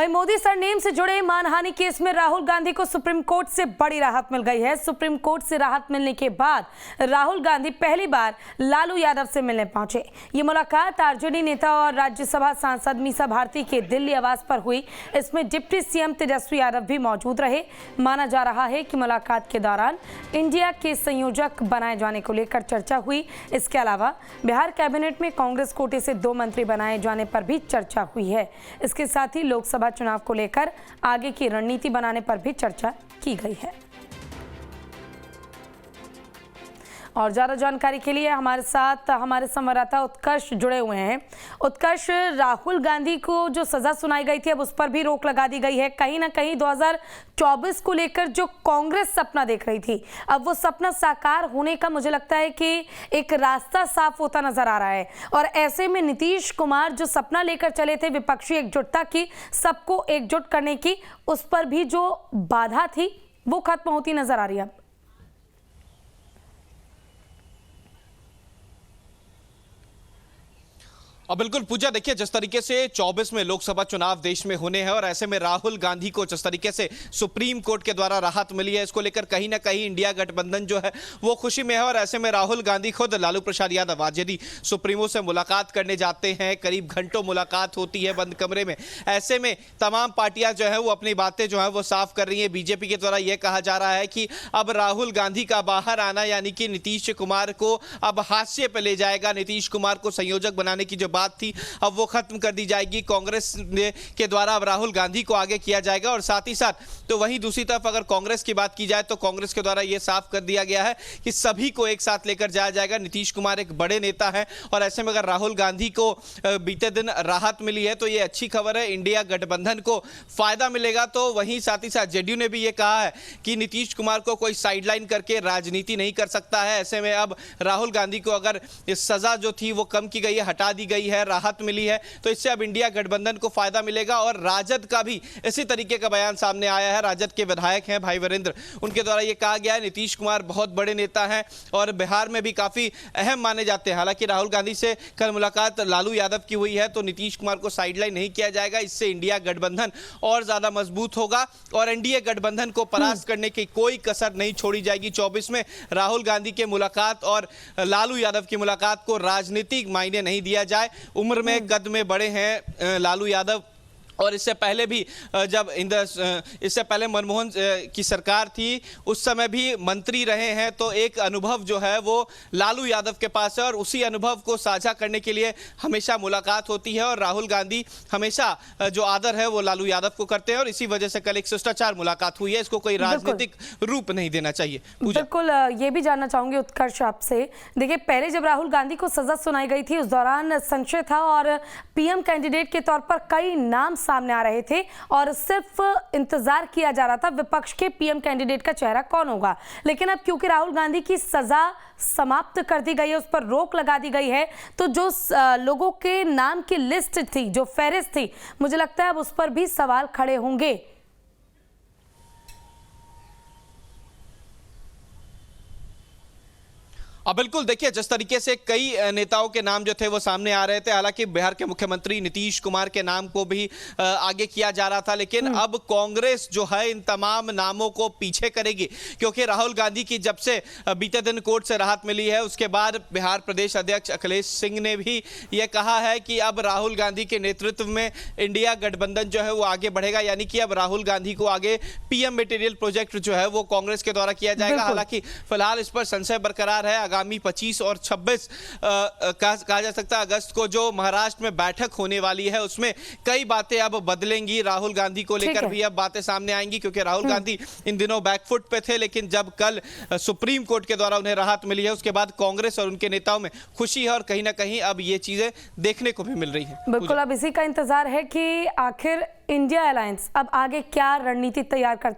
वहीं मोदी सरनेम से जुड़े मानहानि केस में राहुल गांधी को सुप्रीम कोर्ट से बड़ी राहत मिल गई है। सुप्रीम कोर्ट से राहत मिलने के बाद राहुल गांधी पहली बार लालू यादव से मिलने पहुंचे। ये मुलाकात आरजेडी नेता और राज्यसभा सांसद मीसा भारती के दिल्ली आवास पर हुई। इसमें डिप्टी सीएम तेजस्वी यादव भी मौजूद रहे। माना जा रहा है कि मुलाकात के दौरान इंडिया के संयोजक बनाए जाने को लेकर चर्चा हुई। इसके अलावा बिहार कैबिनेट में कांग्रेस कोटे से 2 मंत्री बनाए जाने पर भी चर्चा हुई है। इसके साथ ही लोकसभा चुनाव को लेकर आगे की रणनीति बनाने पर भी चर्चा की गई है। और ज्यादा जानकारी के लिए हमारे साथ हमारे संवाददाता उत्कर्ष जुड़े हुए हैं। उत्कर्ष, राहुल गांधी को जो सजा सुनाई गई थी अब उस पर भी रोक लगा दी गई है। कहीं ना कहीं 2024 को लेकर जो कांग्रेस सपना देख रही थी, अब वो सपना साकार होने का मुझे लगता है कि एक रास्ता साफ होता नजर आ रहा है। और ऐसे में नीतीश कुमार जो सपना लेकर चले थे विपक्षी एकजुटता की, सबको एकजुट करने की, उस पर भी जो बाधा थी वो खत्म होती नजर आ रही है। अब बिल्कुल पूजा, देखिए जिस तरीके से 24 में लोकसभा चुनाव देश में होने हैं और ऐसे में राहुल गांधी को जिस तरीके से सुप्रीम कोर्ट के द्वारा राहत मिली है, इसको लेकर कहीं ना कहीं इंडिया गठबंधन जो है वो खुशी में है। और ऐसे में राहुल गांधी खुद लालू प्रसाद यादव आरजेडी सुप्रीमो से मुलाकात करने जाते हैं। करीब घंटों मुलाकात होती है बंद कमरे में। ऐसे में तमाम पार्टियां जो है वो अपनी बातें जो है वो साफ कर रही है। बीजेपी के द्वारा यह कहा जा रहा है कि अब राहुल गांधी का बाहर आना यानी कि नीतीश कुमार को अब हाशिए पर ले जाएगा। नीतीश कुमार को संयोजक बनाने की बात थी अब वो खत्म कर दी जाएगी। कांग्रेस के द्वारा अब राहुल गांधी को आगे किया जाएगा। और साथ ही साथ तो वहीं दूसरी तरफ अगर कांग्रेस की बात की जाए तो कांग्रेस के द्वारा यह साफ कर दिया गया है कि सभी को एक साथ लेकर जाया जाएगा। नीतीश कुमार एक बड़े नेता है और ऐसे में अगर राहुल गांधी को बीते दिन राहत मिली है तो यह अच्छी खबर है, इंडिया गठबंधन को फायदा मिलेगा। तो वहीं साथ ही साथ जेडीयू ने भी यह कहा है कि नीतीश कुमार को कोई साइडलाइन करके राजनीति नहीं कर सकता है। ऐसे में अब राहुल गांधी को अगर सजा जो थी वो कम की गई है, हटा दी गई है, राहत मिली है, तो इससे अब इंडिया गठबंधन को फायदा मिलेगा। और राजद का भी इसी तरीके का बयान सामने आया है। राजद के विधायक हैं भाई वीरेंद्र, उनके द्वारा यह कहा गया है नीतीश कुमार बहुत बड़े नेता हैं और बिहार में भी काफी अहम माने जाते हैं। हालांकि राहुल गांधी से कल मुलाकात लालू यादव की हुई है तो नीतीश कुमार को साइडलाइन नहीं किया जाएगा। इससे इंडिया गठबंधन और ज्यादा मजबूत होगा और एनडीए गठबंधन को परास्त करने की कोई कसर नहीं छोड़ी जाएगी। 24 में राहुल गांधी के मुलाकात और लालू यादव की मुलाकात को राजनीतिक मायने नहीं दिया जाए। उम्र में कद में बड़े हैं लालू यादव और इससे पहले भी जब इससे पहले मनमोहन की सरकार थी उस समय भी मंत्री रहे हैं। तो एक अनुभव जो है वो लालू यादव के पास है और उसी अनुभव को साझा करने के लिए हमेशा मुलाकात होती है। और राहुल गांधी हमेशा जो आदर है वो लालू यादव को करते हैं और इसी वजह से कल एक शिष्टाचार मुलाकात हुई है। इसको कोई राजनीतिक रूप नहीं देना चाहिए। बिल्कुल, ये भी जानना चाहूंगी उत्कर्ष आपसे। देखिए, पहले जब राहुल गांधी को सजा सुनाई गई थी उस दौरान संशय था और पीएम कैंडिडेट के तौर पर कई नाम सामने आ रहे थे और सिर्फ इंतजार किया जा रहा था विपक्ष के पीएम कैंडिडेट का चेहरा कौन होगा। लेकिन अब क्योंकि राहुल गांधी की सजा समाप्त कर दी गई है, उस पर रोक लगा दी गई है, तो जो लोगों के नाम की लिस्ट थी, जो फहरिस्त थी, मुझे लगता है अब उस पर भी सवाल खड़े होंगे। अब बिल्कुल देखिए जिस तरीके से कई नेताओं के नाम जो थे वो सामने आ रहे थे। हालांकि बिहार के मुख्यमंत्री नीतीश कुमार के नाम को भी आगे किया जा रहा था, लेकिन अब कांग्रेस जो है इन तमाम नामों को पीछे करेगी क्योंकि राहुल गांधी की जब से बीते दिन कोर्ट से राहत मिली है उसके बाद बिहार प्रदेश अध्यक्ष अखिलेश सिंह ने भी ये कहा है कि अब राहुल गांधी के नेतृत्व में इंडिया गठबंधन जो है वो आगे बढ़ेगा। यानी कि अब राहुल गांधी को आगे पीएम मटेरियल प्रोजेक्ट जो है वो कांग्रेस के द्वारा किया जाएगा। हालांकि फिलहाल इस पर संशय बरकरार है। आगामी 25 और 26 कहा जा सकता है अगस्त को जो महाराष्ट्र में बैठक होने वाली है उसमें कई बातें अब बदलेंगी। राहुल गांधी को लेकर भी अब बातें सामने आएंगी क्योंकि राहुल गांधी इन दिनों बैकफुट पे थे, लेकिन जब कल सुप्रीम कोर्ट के द्वारा उन्हें राहत मिली है उसके बाद कांग्रेस और उनके नेताओं में खुशी है और कहीं ना कहीं अब ये चीजें देखने को भी मिल रही है। बिल्कुल, अब इसी का इंतजार है कि आखिर इंडिया अलायंस अब आगे क्या रणनीति तैयार करती है।